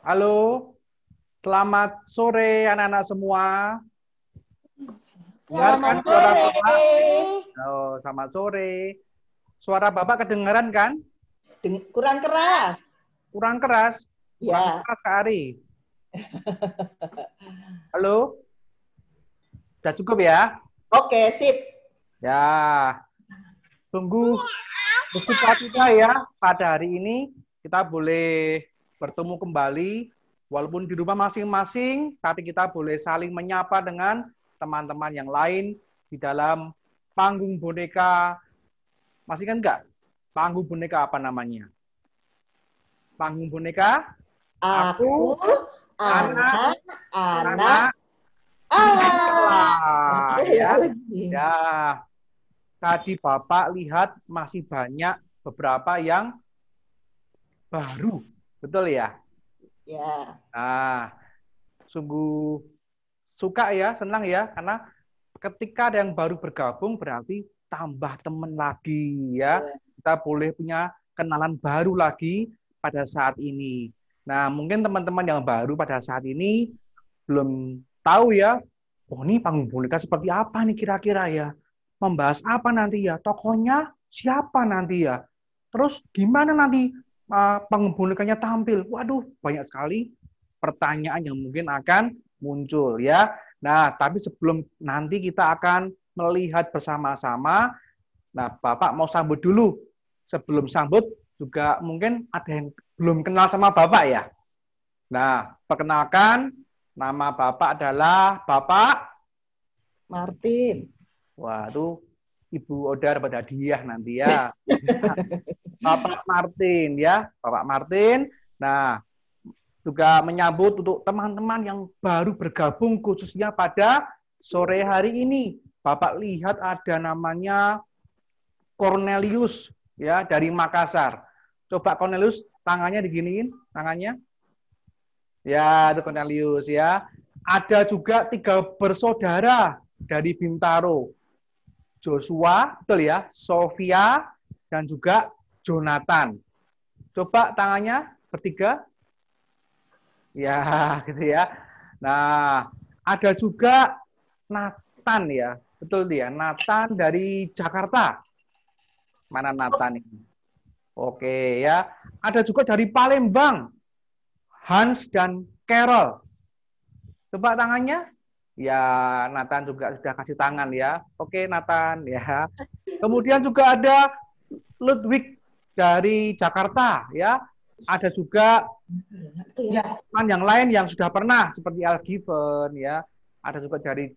Halo, selamat sore anak-anak semua. Dengar kan Selamat suara sore. Bapak? Oh, selamat sore. Suara Bapak kedengaran kan? Kurang keras. Kurang keras? Kurang Ya. keras, Kak Ari. Halo? Sudah cukup ya? Oke, sip. Ya. Tunggu bersuka cita ya. Pada hari ini kita boleh bertemu kembali. Walaupun di rumah masing-masing, tapi kita boleh saling menyapa dengan teman-teman yang lain di dalam panggung boneka. Masih kan enggak? Panggung boneka apa namanya? Panggung boneka? Aku, anak, anak. ya. Ya. Tadi Bapak lihat masih banyak beberapa yang baru. Betul ya? Ya. Nah, sungguh suka ya, senang ya, karena ketika ada yang baru bergabung berarti tambah teman lagi ya. Kita boleh punya kenalan baru lagi pada saat ini. Nah, mungkin teman-teman yang baru pada saat ini belum tahu ya, oh ini panggung boneka seperti apa nih kira-kira ya. Membahas apa nanti ya, tokohnya siapa nanti ya. Terus gimana nanti panggung bonekanya tampil. Waduh, banyak sekali pertanyaan yang mungkin akan muncul ya. Nah, tapi sebelum nanti kita akan melihat bersama-sama, nah Bapak mau sambut dulu. Sebelum sambut juga mungkin ada yang belum kenal sama Bapak ya. Nah, perkenalkan nama Bapak adalah Bapak Martin. Waduh, Ibu Oda dapat hadiah nanti ya. Bapak Martin ya, Bapak Martin. Nah, juga menyambut untuk teman-teman yang baru bergabung khususnya pada sore hari ini. Bapak lihat ada namanya Cornelius ya dari Makassar. Coba Cornelius tangannya diginiin, tangannya. Ya, itu Cornelius ya. Ada juga 3 bersaudara dari Bintaro. Joshua, betul ya, Sofia, dan juga Jonathan. Coba tangannya bertiga. Ya, gitu ya. Nah, ada juga Nathan ya. Betul dia, Nathan dari Jakarta. Mana Nathan ini? Oke ya. Ada juga dari Palembang. Hans dan Carol. Coba tangannya. Ya, Nathan juga sudah kasih tangan ya. Oke, Nathan ya. Kemudian juga ada Ludwig dari Jakarta ya. Ada juga teman yang lain yang sudah pernah seperti Al Given ya. Ada juga dari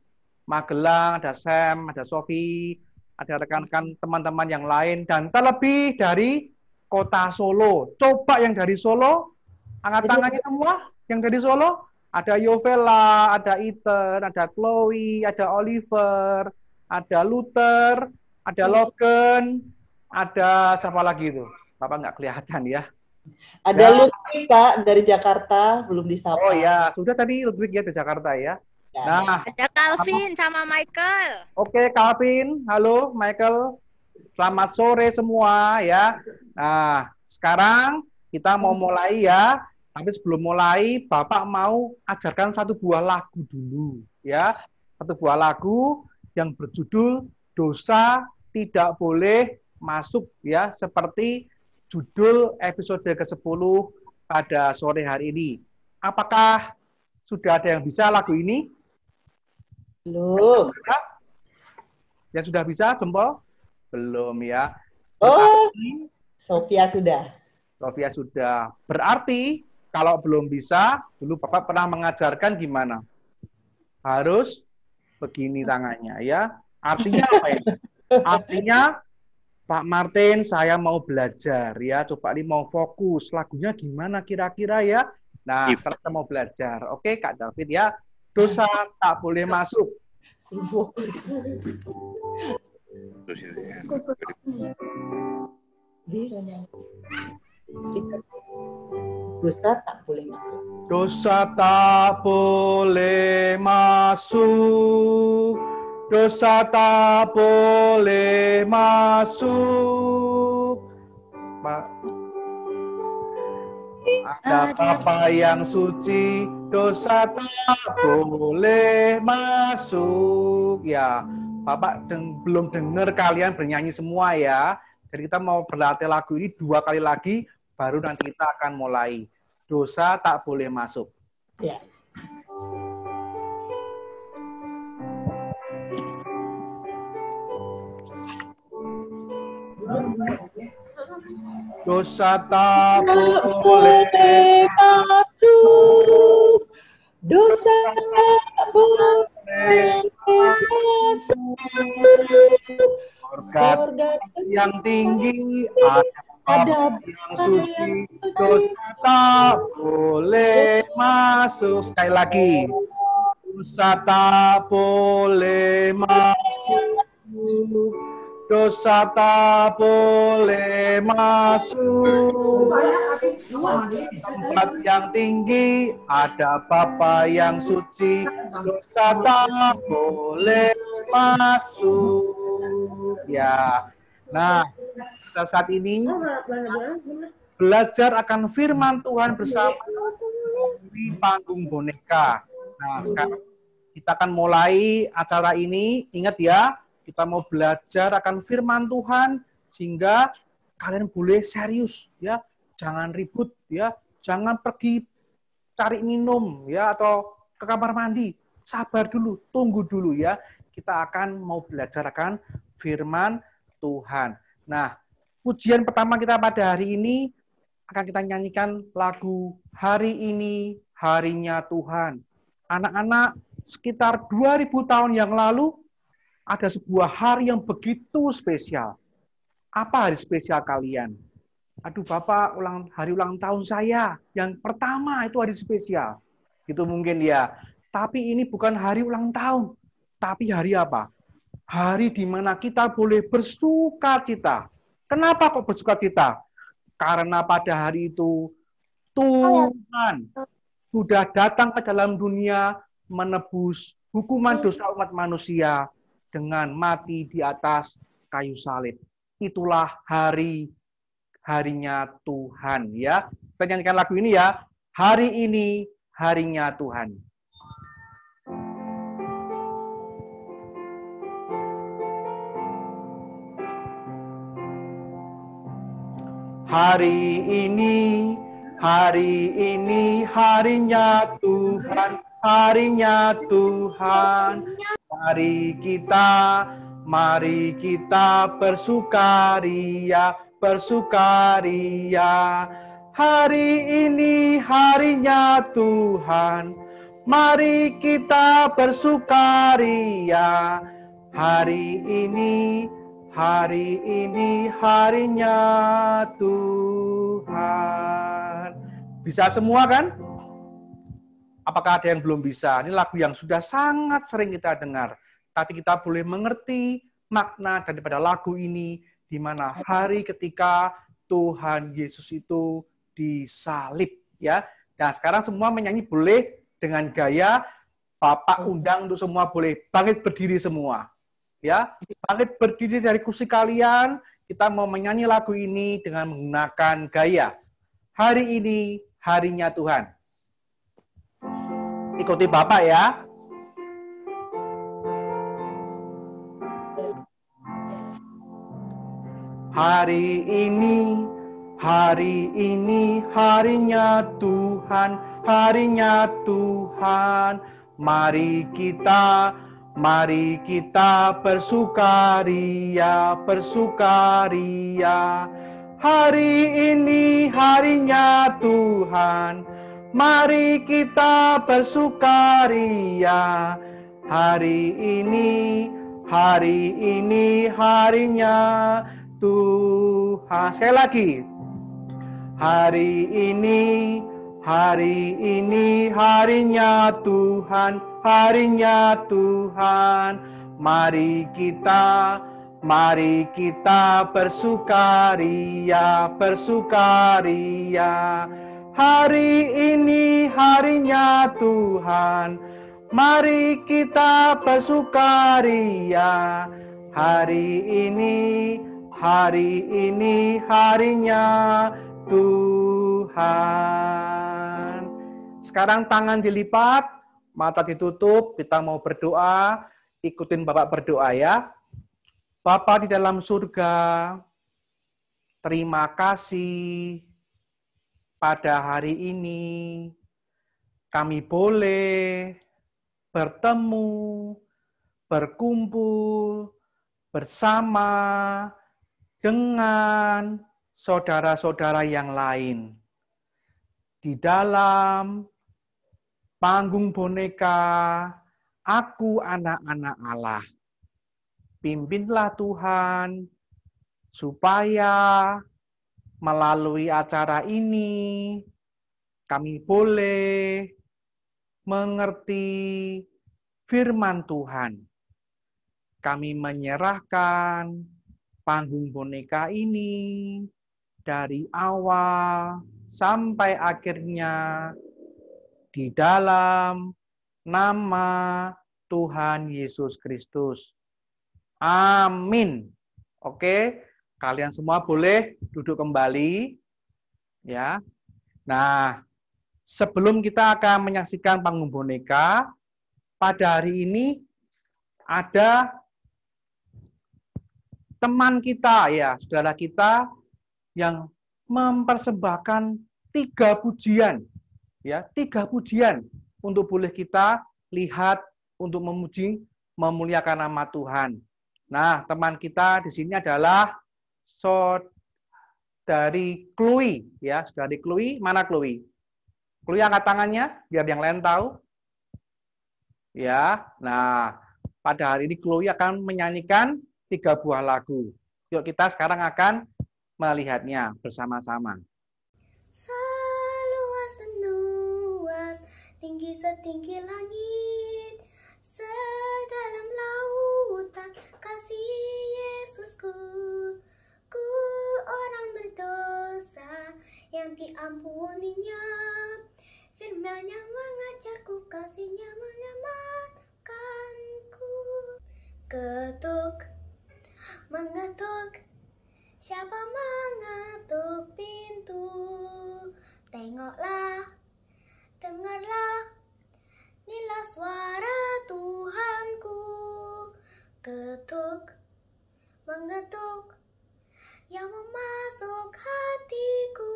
Magelang, ada Sam, ada Sofi, ada rekan-rekan teman-teman yang lain dan terlebih dari kota Solo. Coba yang dari Solo, angkat tangannya semua yang dari Solo. Ada Yovela, ada Ethan, ada Chloe, ada Oliver, ada Luther, ada Logan, ada siapa lagi itu? Bapak nggak kelihatan ya. Ada Lutfi, Pak, dari Jakarta, belum disapa. Oh ya, sudah tadi Ludwig ya di Jakarta ya. Nah, ada Calvin sama Michael. Oke, Calvin. Halo, Michael. Selamat sore semua ya. Nah, sekarang kita mau mulai ya. Tapi sebelum mulai, Bapak mau ajarkan satu buah lagu dulu ya. Satu buah lagu yang berjudul Dosa Tidak Boleh Masuk ya, seperti judul episode ke-10 pada sore hari ini. Apakah sudah ada yang bisa lagu ini? Belum. Yang sudah bisa, jempol? Belum ya. Oh, Sophia sudah. Sofia sudah. Berarti kalau belum bisa, dulu Bapak pernah mengajarkan gimana? Harus begini tangannya ya. Artinya apa ini? Artinya Pak Martin, saya mau belajar ya. Coba ini mau fokus. Lagunya gimana kira-kira ya? Nah, kita mau belajar. Oke, Kak David ya. Dosa tak boleh masuk. Dosa tak boleh masuk. Dosa tak boleh masuk. Dosa tak boleh masuk. Pak. Ada Bapa yang suci, dosa tak boleh masuk. Ya, Bapak belum dengar kalian bernyanyi semua ya. Jadi kita mau berlatih lagu ini 2 kali lagi, baru nanti kita akan mulai. Dosa tak boleh masuk. Ya. Dosa tak boleh masuk, dosa tak boleh masuk. Surga yang tinggi, ada yang suci, dosa tak boleh masuk. Sekali lagi, dosa tak boleh masuk. Dosa tak boleh masuk. Tempat yang tinggi ada Bapa yang suci, dosa tak boleh masuk. Ya. Nah, kita saat ini belajar akan firman Tuhan bersama di panggung boneka. Nah, sekarang kita akan mulai acara ini. Ingat ya, kita mau belajar akan firman Tuhan sehingga kalian boleh serius ya, jangan ribut ya, jangan pergi cari minum ya atau ke kamar mandi. Sabar dulu, tunggu dulu ya. Kita akan mau belajar akan firman Tuhan. Nah, pujian pertama kita pada hari ini akan kita nyanyikan lagu Hari Ini Harinya Tuhan. Anak-anak, sekitar 2000 tahun yang lalu ada sebuah hari yang begitu spesial. Apa hari spesial kalian? Aduh, Bapak, hari ulang tahun saya. Yang pertama itu hari spesial. Gitu mungkin ya. Tapi ini bukan hari ulang tahun. Tapi hari apa? Hari di mana kita boleh bersuka cita. Kenapa kok bersuka cita? Karena pada hari itu Tuhan sudah datang ke dalam dunia menebus hukuman dosa umat manusia dengan mati di atas kayu salib. Itulah harinya Tuhan ya. Kita nyanyikan lagu ini ya. Hari ini harinya Tuhan. Hari ini harinya Tuhan, harinya Tuhan. Mari kita bersukaria, bersukaria. Hari ini harinya Tuhan. Mari kita bersukaria. Hari ini harinya Tuhan. Bisa semua kan? Apakah ada yang belum bisa? Ini lagu yang sudah sangat sering kita dengar. Tapi kita boleh mengerti makna daripada lagu ini, di mana hari ketika Tuhan Yesus itu disalib. Ya. Nah, sekarang semua menyanyi boleh dengan gaya, Bapak undang untuk semua boleh bangkit berdiri semua. Ya, bangkit berdiri dari kursi kalian, kita mau menyanyi lagu ini dengan menggunakan gaya. Hari ini harinya Tuhan. Ikuti Bapak ya. Hari ini harinya Tuhan, harinya Tuhan. Mari kita bersukaria, bersukaria. Hari ini harinya Tuhan. Mari kita bersukaria. Hari ini harinya Tuhan. Sekali lagi. Hari ini harinya Tuhan, harinya Tuhan. Mari kita bersukaria, bersukaria. Hari ini harinya Tuhan. Mari kita bersukaria. Hari ini harinya Tuhan. Tuhan. Sekarang tangan dilipat, mata ditutup, kita mau berdoa. Ikutin Bapak berdoa ya. Bapa di dalam surga, terima kasih pada hari ini kami boleh bertemu, berkumpul bersama dengan saudara-saudara yang lain di dalam panggung boneka Aku Anak-anak Allah. Pimpinlah Tuhan supaya melalui acara ini kami boleh mengerti firman Tuhan. Kami menyerahkan panggung boneka ini dari awal sampai akhirnya di dalam nama Tuhan Yesus Kristus. Amin. Oke, kalian semua boleh duduk kembali. Ya. Nah, sebelum kita akan menyaksikan panggung boneka, pada hari ini ada teman kita, ya, saudara kita yang mempersembahkan 3 pujian, ya, 3 pujian untuk boleh kita lihat untuk memuji, memuliakan nama Tuhan. Nah, teman kita di sini adalah saudari Chloe, ya, saudari Chloe, mana Chloe? Chloe angkat tangannya biar yang lain tahu. Ya, nah, pada hari ini Chloe akan menyanyikan 3 buah lagu. Yuk kita sekarang akan melihatnya bersama-sama. Seluas menuas, tinggi setinggi langit, sedalam lautan kasih Yesusku. Ku orang berdosa yang diampuninya, firman-Nya mengajarku, kasih-Nya menyelamatkanku. Ketuk, mengetuk, siapa mengetuk pintu? Tengoklah, dengarlah, inilah suara Tuhanku. Ketuk, mengetuk, yang mau masuk hatiku.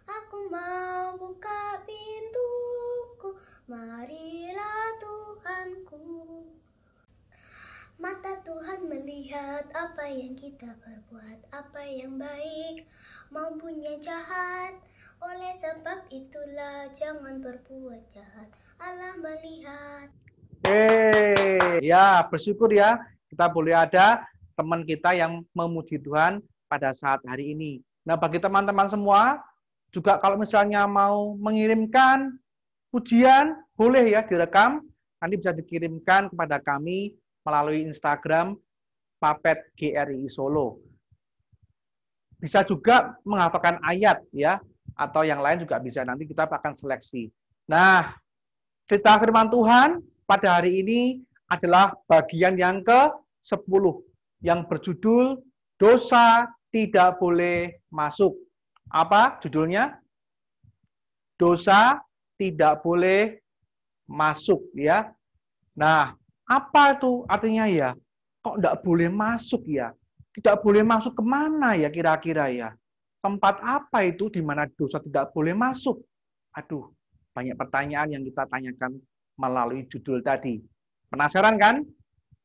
Aku mau buka pintuku, marilah Tuhanku. Mata Tuhan melihat apa yang kita perbuat, apa yang baik maupun yang jahat. Oleh sebab itulah jangan berbuat jahat, Allah melihat. Ya, bersyukur ya kita boleh ada teman kita yang memuji Tuhan pada saat hari ini. Nah, bagi teman-teman semua, juga kalau misalnya mau mengirimkan pujian, boleh ya direkam, nanti bisa dikirimkan kepada kami melalui Instagram Papet GRI Solo. Bisa juga menghafalkan ayat ya, atau yang lain juga bisa, nanti kita akan seleksi. Nah, cerita firman Tuhan pada hari ini adalah bagian yang ke-10 yang berjudul Dosa Tidak Boleh Masuk. Apa judulnya? Dosa tidak boleh masuk ya. Nah, apa itu artinya ya? Kok tidak boleh masuk ya? Tidak boleh masuk kemana ya kira-kira ya? Tempat apa itu di mana dosa tidak boleh masuk? Aduh, banyak pertanyaan yang kita tanyakan melalui judul tadi. Penasaran kan?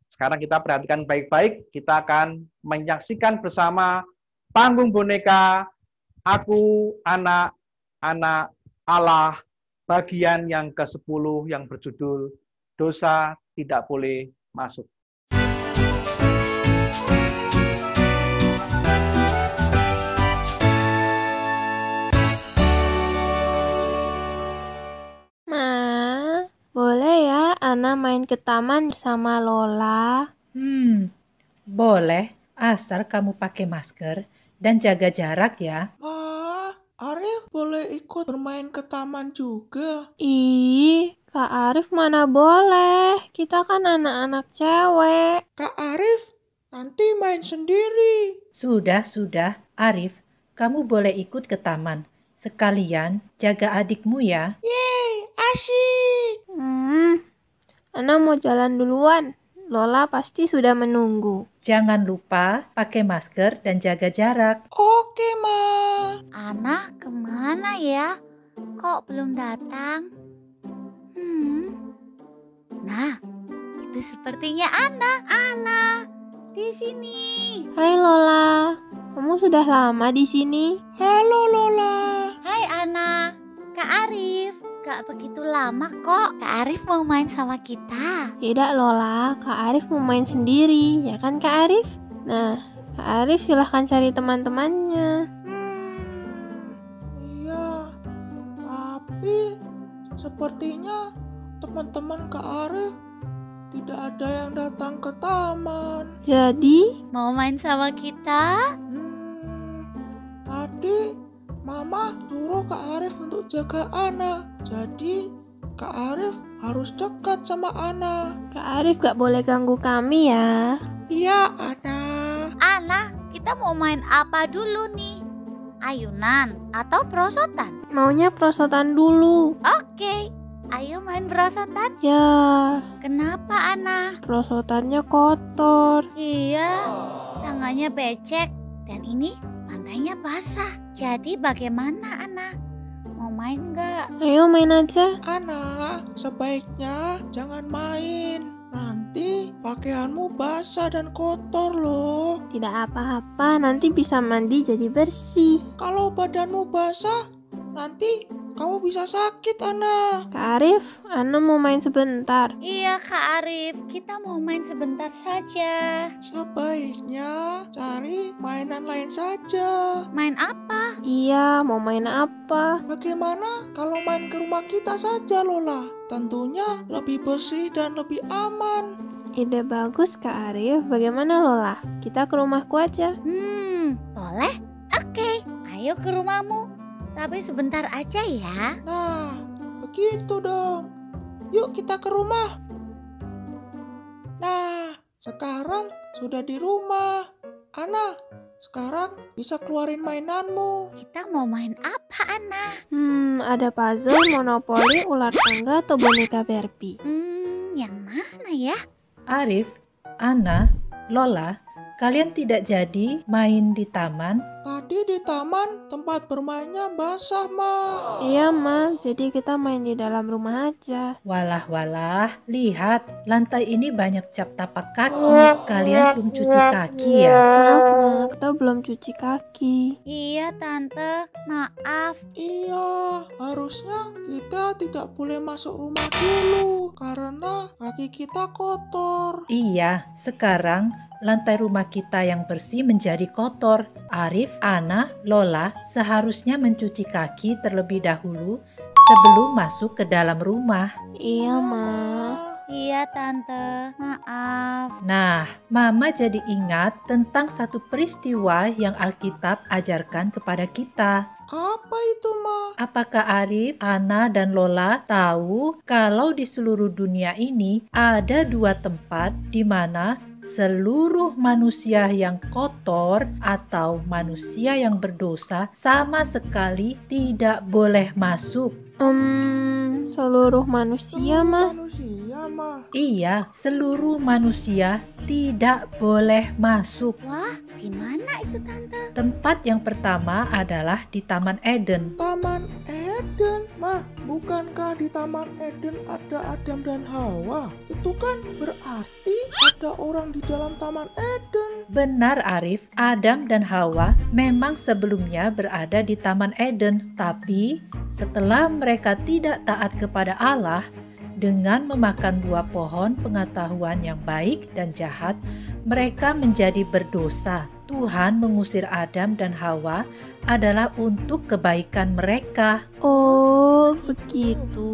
Sekarang kita perhatikan baik-baik. Kita akan menyaksikan bersama panggung boneka Aku Anak-anak Allah, bagian yang ke-10 yang berjudul Dosa Tidak Boleh Masuk. Ma, boleh ya Ana main ke taman bersama Lola? Boleh, asal kamu pakai masker dan jaga jarak ya. Ma, Arif boleh ikut bermain ke taman juga? Ih, Kak Arif mana boleh. Kita kan anak-anak cewek. Kak Arif, nanti main sendiri. Sudah, Arif, kamu boleh ikut ke taman. sekalian jaga adikmu ya. Yeay, asyik. Ana mau jalan duluan. Lola pasti sudah menunggu. Jangan lupa pakai masker dan jaga jarak. Oke, Ma. Ana kemana ya? Kok belum datang? Nah, itu sepertinya Ana. Ana, di sini. Hai Lola, kamu sudah lama di sini? Halo, Lola. Hai Ana, Kak Arif. Gak begitu lama kok. Kak Arif mau main sama kita. Tidak Lola, Kak Arif mau main sendiri, ya kan Kak Arif? Nah, Kak Arif silahkan cari teman-temannya. Iya. Tapi sepertinya teman-teman Kak Arif tidak ada yang datang ke taman. Jadi, Mau main sama kita? Tadi Mama suruh Kak Arif untuk jaga Ana. Jadi Kak Arif harus dekat sama Ana. Kak Arif gak boleh ganggu kami ya. Iya, Ana. Ana, kita mau main apa dulu nih? Ayunan atau prosotan? Maunya prosotan dulu. Oke, ayo main prosotan. Ya, Kenapa Ana? prosotannya kotor. Iya, tangannya becek dan ini lantainya basah. Jadi bagaimana Ana? Mau main nggak? Ayo main aja. Ana, sebaiknya jangan main. Nanti pakaianmu basah dan kotor loh. Tidak apa-apa, nanti bisa mandi jadi bersih. Kalau badanmu basah, nanti kamu bisa sakit, Ana. Kak Arif, Ana mau main sebentar. Iya Kak Arif, kita mau main sebentar saja. Sebaiknya cari mainan lain saja. Main apa? Iya, mau main apa? Bagaimana kalau main ke rumah kita saja, Lola? Tentunya lebih bersih dan lebih aman. Ide bagus Kak Arif. Bagaimana Lola? Kita ke rumahku aja. Boleh? Oke, ayo ke rumahmu. Tapi sebentar aja ya. Nah, begitu dong. Yuk kita ke rumah. Nah, sekarang sudah di rumah. Ana, sekarang bisa keluarin mainanmu. Kita mau main apa Ana? Ada puzzle, monopoli, ular tangga, atau boneka Barbie. Yang mana ya? Arif, Ana, Lola, kalian tidak jadi main di taman? Tadi di taman tempat bermainnya basah, Ma. Iya, Ma. Jadi kita main di dalam rumah aja. Walah, lihat, lantai ini banyak cap tapak kaki. Kalian belum cuci kaki ya? Maaf, Ma. Kita belum cuci kaki. Iya Tante, maaf. Iya, harusnya kita tidak boleh masuk rumah dulu karena kaki kita kotor. Iya, sekarang lantai rumah kita yang bersih menjadi kotor. Arif, Ana, Lola seharusnya mencuci kaki terlebih dahulu sebelum masuk ke dalam rumah. Iya, Ma. Iya Tante, maaf. Nah, Mama jadi ingat tentang satu peristiwa yang Alkitab ajarkan kepada kita. Apa itu, Ma? Apakah Arif, Ana, dan Lola tahu kalau di seluruh dunia ini ada dua tempat di mana seluruh manusia yang kotor atau manusia yang berdosa sama sekali tidak boleh masuk? Seluruh manusia, Ma. Manusia, Ma. Iya, seluruh manusia tidak boleh masuk. Wah, di mana itu Tante? Tempat yang pertama adalah di Taman Eden. Taman Eden, Ma. Bukankah di Taman Eden ada Adam dan Hawa? Itu kan berarti ada orang di dalam Taman Eden. Benar Arif, Adam dan Hawa memang sebelumnya berada di Taman Eden, tapi setelah mereka tidak taat kepada Allah dengan memakan buah pohon pengetahuan yang baik dan jahat, mereka menjadi berdosa. Tuhan mengusir Adam dan Hawa adalah untuk kebaikan mereka. Oh, begitu.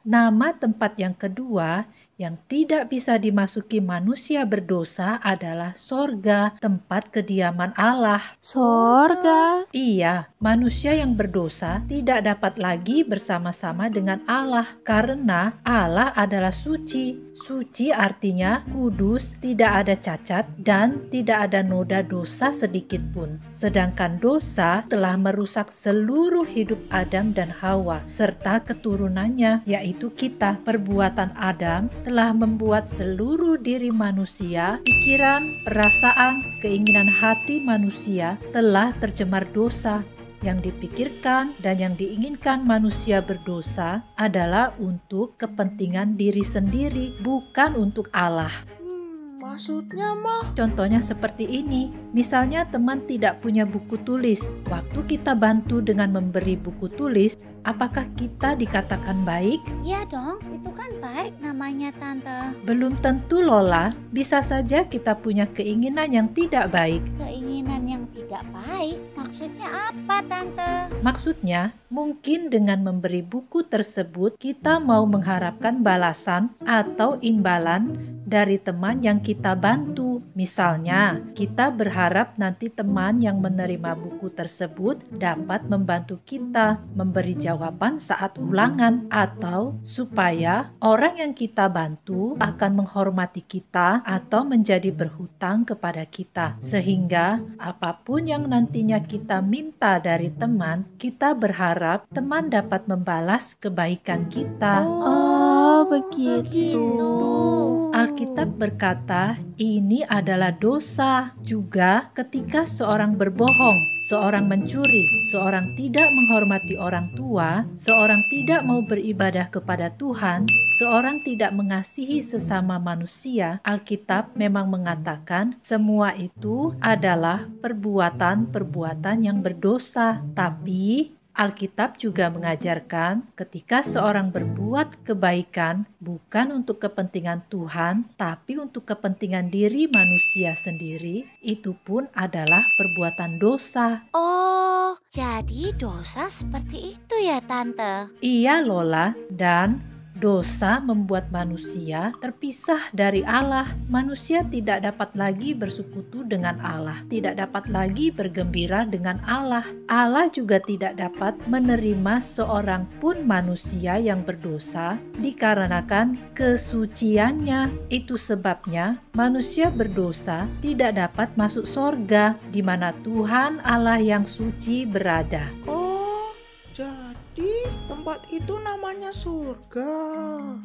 Nama tempat yang kedua Yang tidak bisa dimasuki manusia berdosa adalah sorga, tempat kediaman Allah. Sorga. Iya, manusia yang berdosa tidak dapat lagi bersama-sama dengan Allah karena Allah adalah suci. Suci artinya kudus, tidak ada cacat, dan tidak ada noda dosa sedikit pun. Sedangkan dosa telah merusak seluruh hidup Adam dan Hawa, serta keturunannya, yaitu kita. Perbuatan Adam telah membuat seluruh diri manusia, pikiran, perasaan, keinginan hati manusia telah tercemar dosa. Yang dipikirkan dan yang diinginkan manusia berdosa adalah untuk kepentingan diri sendiri, bukan untuk Allah. Maksudnya mah? Contohnya seperti ini, misalnya teman tidak punya buku tulis. Waktu kita bantu dengan memberi buku tulis, apakah kita dikatakan baik? Iya dong, itu kan baik namanya Tante. Belum tentu Lola, bisa saja kita punya keinginan yang tidak baik. Keinginan yang tidak baik, maksudnya apa Tante? Maksudnya, mungkin dengan memberi buku tersebut kita mau mengharapkan balasan atau imbalan dari teman yang kita bantu. Misalnya, kita berharap nanti teman yang menerima buku tersebut dapat membantu kita memberi jawaban saat ulangan, atau supaya orang yang kita bantu akan menghormati kita atau menjadi berhutang kepada kita. Sehingga apapun yang nantinya kita minta dari teman, kita berharap teman dapat membalas kebaikan kita. Oh, begitu. Alkitab berkata, ini adalah dosa juga ketika seorang berbohong, seorang mencuri, seorang tidak menghormati orang tua, seorang tidak mau beribadah kepada Tuhan, seorang tidak mengasihi sesama manusia. Alkitab memang mengatakan semua itu adalah perbuatan-perbuatan yang berdosa. Tapi Alkitab juga mengajarkan ketika seorang berbuat kebaikan bukan untuk kepentingan Tuhan, tapi untuk kepentingan diri manusia sendiri, itu pun adalah perbuatan dosa. Oh, jadi dosa seperti itu ya Tante? Iya Lola, dan dosa membuat manusia terpisah dari Allah. Manusia tidak dapat lagi bersekutu dengan Allah, tidak dapat lagi bergembira dengan Allah. Allah juga tidak dapat menerima seorang pun manusia yang berdosa dikarenakan kesuciannya. Itu sebabnya manusia berdosa tidak dapat masuk sorga, di mana Tuhan Allah yang suci berada. Oh, jadi tempat itu namanya surga.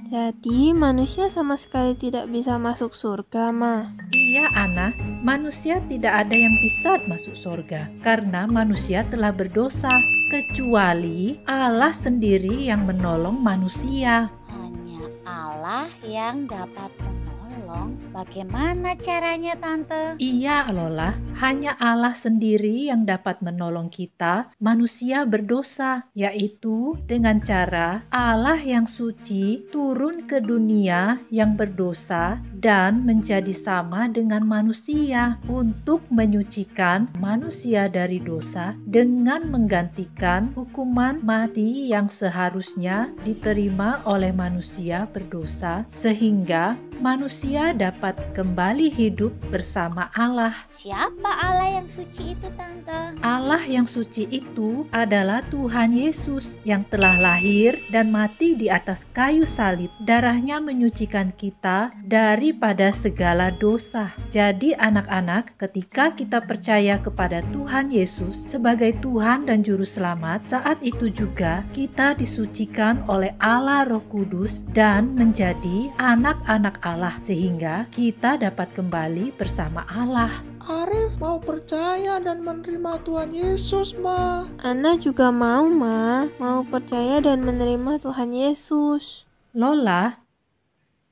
Jadi manusia sama sekali tidak bisa masuk surga, Ma. Iya, Ana, manusia tidak ada yang bisa masuk surga karena manusia telah berdosa, kecuali Allah sendiri yang menolong manusia. Hanya Allah yang dapat menolong. Bagaimana caranya Tante? Iya, Lola, hanya Allah sendiri yang dapat menolong kita, manusia berdosa, yaitu dengan cara Allah yang suci turun ke dunia yang berdosa dan menjadi sama dengan manusia untuk menyucikan manusia dari dosa dengan menggantikan hukuman mati yang seharusnya diterima oleh manusia berdosa, sehingga manusia dapat kembali hidup bersama Allah. Siapa Allah yang suci itu Tante? Allah yang suci itu adalah Tuhan Yesus yang telah lahir dan mati di atas kayu salib. Darahnya menyucikan kita daripada segala dosa. Jadi anak-anak, ketika kita percaya kepada Tuhan Yesus sebagai Tuhan dan Juru Selamat, saat itu juga kita disucikan oleh Allah Roh Kudus dan menjadi anak-anak Allah, sehingga kita dapat kembali bersama Allah. Arif mau percaya dan menerima Tuhan Yesus, Ma. Ana juga mau, Ma. Mau percaya dan menerima Tuhan Yesus. Lola,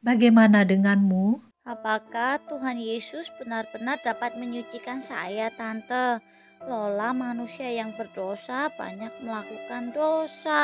bagaimana denganmu? Apakah Tuhan Yesus benar-benar dapat menyucikan saya, Tante? Lola manusia yang berdosa banyak melakukan dosa.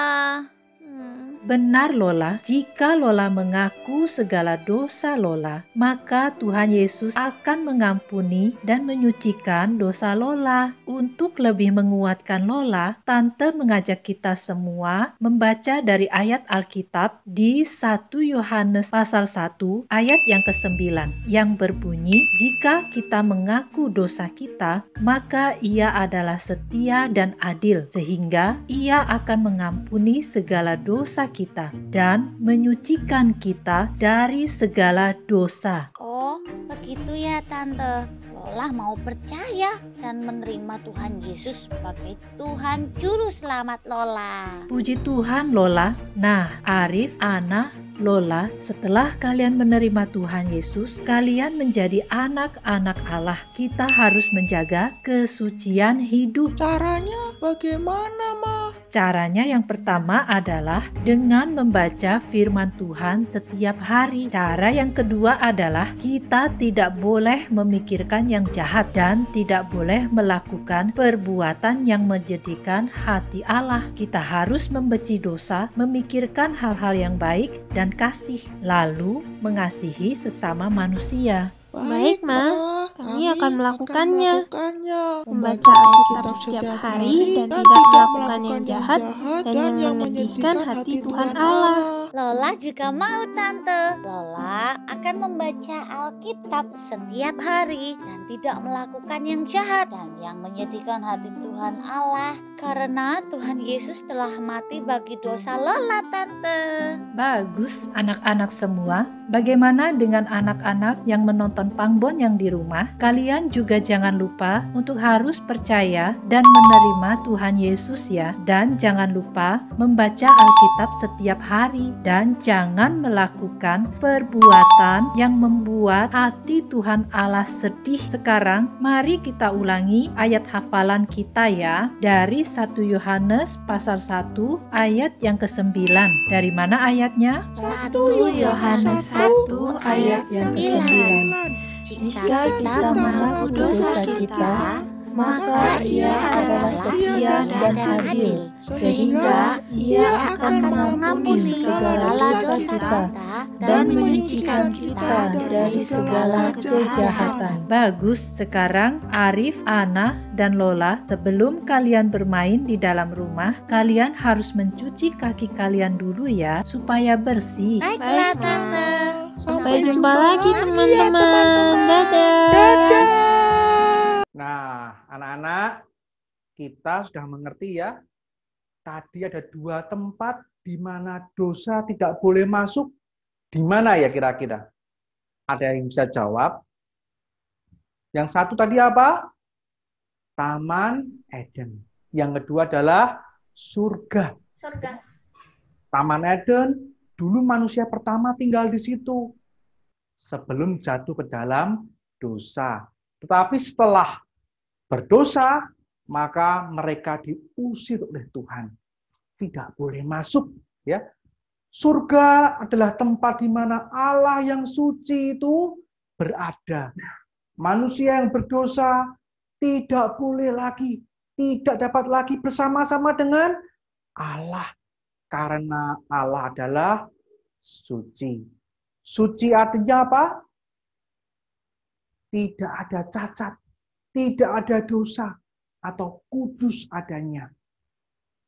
Benar Lola, jika Lola mengaku segala dosa Lola, maka Tuhan Yesus akan mengampuni dan menyucikan dosa Lola. Untuk lebih menguatkan Lola, Tante mengajak kita semua membaca dari ayat Alkitab di 1 Yohanes pasal 1 ayat yang ke-9 yang berbunyi, jika kita mengaku dosa kita, maka Ia adalah setia dan adil, sehingga Ia akan mengampuni segala dosa kita dan menyucikan kita dari segala dosa. Oh, begitu ya Tante. Lola mau percaya dan menerima Tuhan Yesus sebagai Tuhan Juru Selamat Lola. Puji Tuhan Lola. Nah, Arif, Ana, Lola, setelah kalian menerima Tuhan Yesus, kalian menjadi anak-anak Allah. Kita harus menjaga kesucian hidup. Caranya bagaimana, Ma? Caranya yang pertama adalah dengan membaca firman Tuhan setiap hari. Cara yang kedua adalah kita tidak boleh memikirkan yang jahat dan tidak boleh melakukan perbuatan yang menjadikan hati Allah. Kita harus membenci dosa, memikirkan hal-hal yang baik dan kasih, lalu mengasihi sesama manusia. Baik, Ma. Kami akan melakukannya. Membaca Alkitab setiap hari dan tidak melakukan yang jahat dan yang menyedihkan hati Tuhan Allah. Lola juga mau Tante. Lola akan membaca Alkitab setiap hari dan tidak melakukan yang jahat dan yang menyedihkan hati Tuhan Allah. Karena Tuhan Yesus telah mati bagi dosa Lola Tante. Bagus anak-anak semua. Bagaimana dengan anak-anak yang menonton Pangbon yang di rumah? Kalian juga jangan lupa untuk harus percaya dan menerima Tuhan Yesus ya. Dan jangan lupa membaca Alkitab setiap hari. Dan jangan melakukan perbuatan yang membuat hati Tuhan Allah sedih. Sekarang mari kita ulangi ayat hafalan kita ya. Dari 1 Yohanes pasal 1 ayat yang ke-9. Dari mana ayatnya? 1 Yohanes 1 ayat 9. Jika kita mengaku dosa kita, maka Ia adalah setia dan adil, sehingga Ia akan mengampuni segala dosa kita dan menyucikan kita dari segala kejahatan. Bagus, sekarang Arif, Ana, dan Lola, sebelum kalian bermain di dalam rumah, kalian harus mencuci kaki kalian dulu ya, supaya bersih. Baiklah Tante. Sampai jumpa lagi teman-teman. Dadah. Nah, anak-anak, kita sudah mengerti ya. Tadi ada 2 tempat di mana dosa tidak boleh masuk. Di mana ya kira-kira? Ada yang bisa jawab? Yang satu tadi apa? Taman Eden. Yang kedua adalah surga. Taman Eden, dulu manusia pertama tinggal di situ sebelum jatuh ke dalam dosa. Tetapi setelah berdosa, maka mereka diusir oleh Tuhan. Tidak boleh masuk. Ya. Surga adalah tempat di mana Allah yang suci itu berada. Manusia yang berdosa tidak boleh lagi, tidak dapat lagi bersama-sama dengan Allah. Karena Allah adalah suci. Suci artinya apa? Tidak ada cacat, tidak ada dosa, atau kudus adanya.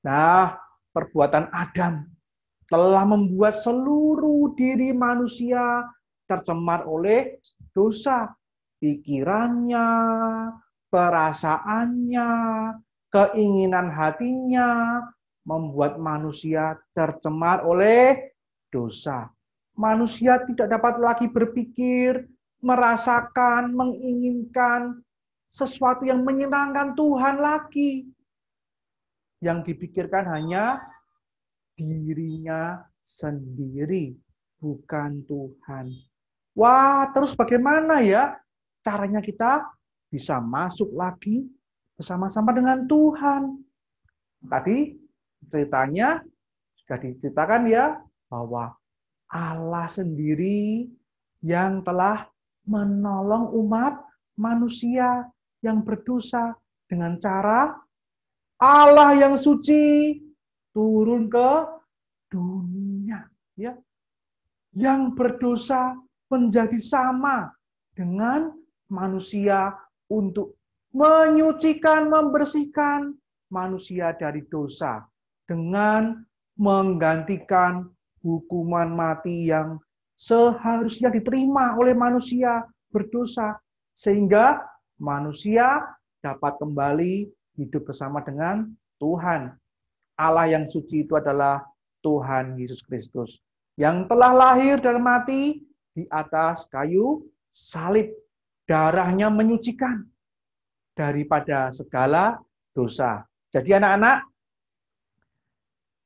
Nah, perbuatan Adam telah membuat seluruh diri manusia tercemar oleh dosa. Pikirannya, perasaannya, keinginan hatinya, membuat manusia tercemar oleh dosa. Manusia tidak dapat lagi berpikir, merasakan, menginginkan sesuatu yang menyenangkan Tuhan lagi. Yang dipikirkan hanya dirinya sendiri, bukan Tuhan. Wah, terus bagaimana ya caranya kita bisa masuk lagi bersama-sama dengan Tuhan? Tadi ceritanya sudah diceritakan ya, bahwa Allah sendiri yang telah menolong umat manusia yang berdosa dengan cara Allah yang suci turun ke dunia, ya. Yang berdosa menjadi sama dengan manusia untuk menyucikan, membersihkan manusia dari dosa dengan menggantikan hukuman mati yang seharusnya diterima oleh manusia berdosa, sehingga manusia dapat kembali hidup bersama dengan Tuhan. Allah yang suci itu adalah Tuhan Yesus Kristus, yang telah lahir dan mati di atas kayu salib. Darahnya menyucikan daripada segala dosa. Jadi anak-anak,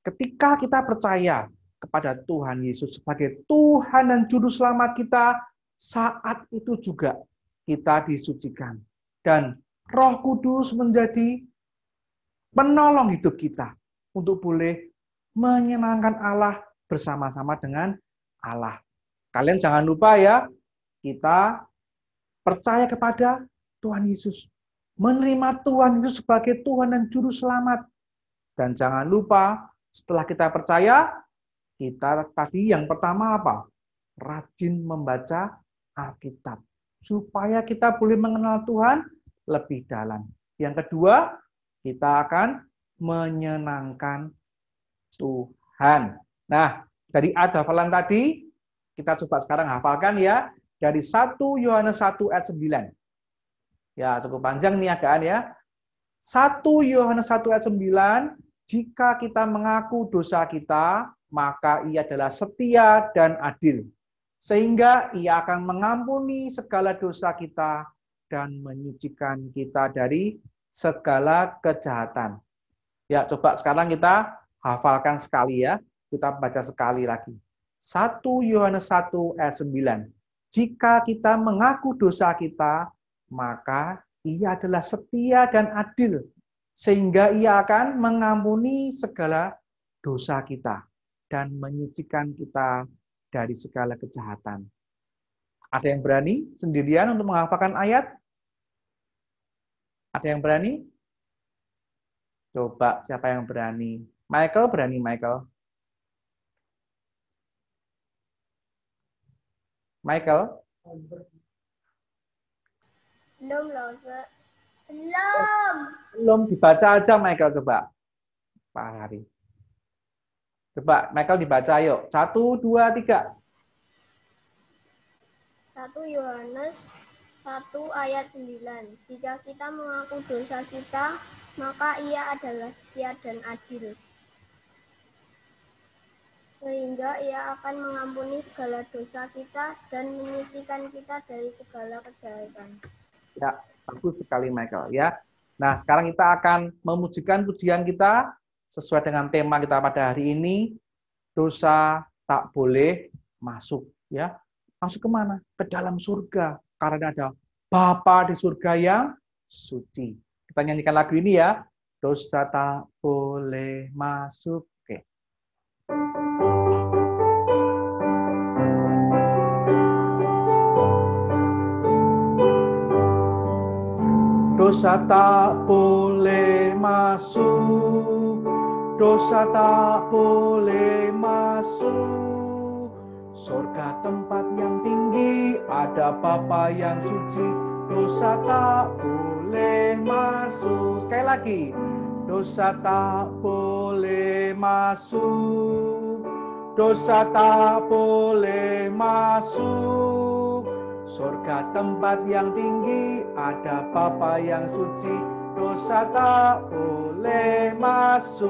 ketika kita percaya kepada Tuhan Yesus sebagai Tuhan dan Juru Selamat kita, saat itu juga kita disucikan. Dan Roh Kudus menjadi penolong hidup kita untuk boleh menyenangkan Allah bersama-sama dengan Allah. Kalian jangan lupa ya, kita percaya kepada Tuhan Yesus. Menerima Tuhan Yesus sebagai Tuhan dan Juru Selamat. Dan jangan lupa, setelah kita percaya, kita tadi yang pertama apa? Rajin membaca Alkitab. Supaya kita boleh mengenal Tuhan lebih dalam. Yang kedua, kita akan menyenangkan Tuhan. Nah, dari hafalan tadi, kita coba sekarang hafalkan ya. Dari 1 Yohanes 1 ayat 9. Ya, cukup panjang nih adaan ya. 1 Yohanes 1 ayat 9, jika kita mengaku dosa kita, maka Ia adalah setia dan adil. Sehingga Ia akan mengampuni segala dosa kita dan menyucikan kita dari segala kejahatan. Ya, coba sekarang kita hafalkan sekali ya. Kita baca sekali lagi. 1 Yohanes 1 ayat 9. Jika kita mengaku dosa kita, maka Ia adalah setia dan adil, sehingga Ia akan mengampuni segala dosa kita dan menyucikan kita dari segala kejahatan. Ada yang berani sendirian untuk menghafalkan ayat? Ada yang berani? Coba, siapa yang berani? Michael berani, Michael? Michael? Belum loh, belum. Belum, dibaca aja Michael, coba. Pak Hari. Coba, Michael dibaca yuk. 1, 2, 3. 1 Yohanes 1 ayat 9. Jika kita mengaku dosa kita, maka Ia adalah setia dan adil, sehingga Ia akan mengampuni segala dosa kita dan menyucikan kita dari segala kejahatan. Ya, bagus sekali Michael ya. Nah, sekarang kita akan memujikan pujian kita sesuai dengan tema kita pada hari ini. Dosa tak boleh masuk ya. Masuk kemana? Ke dalam surga. Karena ada Bapa di surga yang suci. Kita nyanyikan lagu ini ya. Dosa tak boleh masuk. Oke. Dosa tak boleh masuk, dosa tak boleh masuk. Surga tempat yang tinggi, ada Bapa yang suci. Dosa tak boleh masuk. Sekali lagi, dosa tak boleh masuk, dosa tak boleh masuk. Surga tempat yang tinggi, ada Bapa yang suci, dosa tak boleh masuk.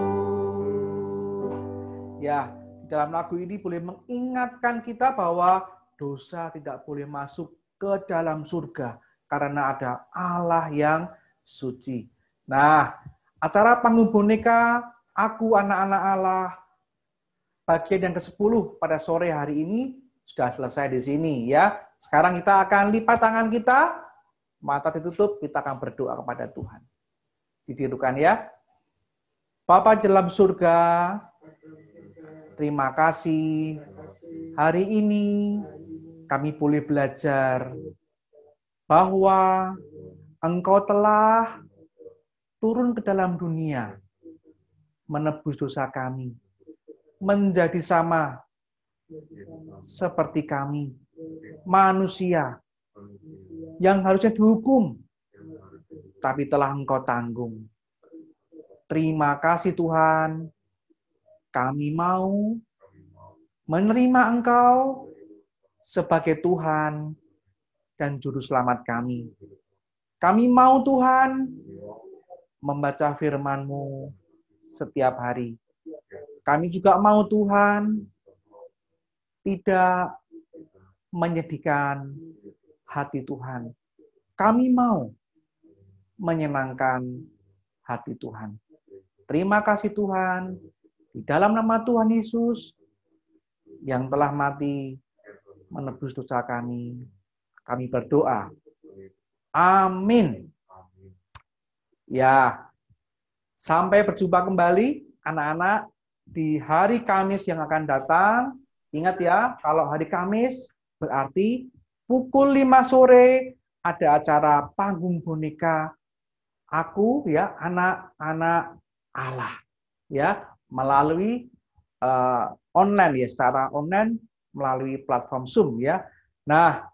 Ya, dalam lagu ini boleh mengingatkan kita bahwa dosa tidak boleh masuk ke dalam surga, karena ada Allah yang suci. Nah, acara panggung boneka Aku Anak-anak Allah, bagian yang ke-10 pada sore hari ini, sudah selesai di sini ya. Sekarang kita akan lipat tangan kita, mata ditutup, kita akan berdoa kepada Tuhan. Ditirukan ya. Bapa di dalam surga, terima kasih hari ini kami boleh belajar bahwa Engkau telah turun ke dalam dunia, menebus dosa kami. menjadi sama seperti kami, manusia yang harusnya dihukum, tapi telah Engkau tanggung. Terima kasih Tuhan, kami mau menerima Engkau sebagai Tuhan dan Juru Selamat kami. Kami mau Tuhan membaca firman-Mu setiap hari. Kami juga mau Tuhan tidak menyedihkan hati Tuhan. Kami mau menyenangkan hati Tuhan. Terima kasih Tuhan, di dalam nama Tuhan Yesus yang telah mati menebus dosa kami berdoa. Amin. Ya, sampai berjumpa kembali anak-anak di hari Kamis yang akan datang. Ingat ya, kalau hari Kamis berarti pukul 5 sore ada acara panggung boneka aku ya, anak-anak Allah ya, melalui online ya, secara online melalui platform Zoom ya. Nah,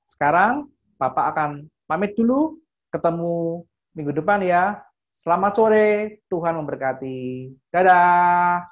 sekarang Bapak akan pamit dulu, ketemu minggu depan ya. Selamat sore, Tuhan memberkati. Dadah.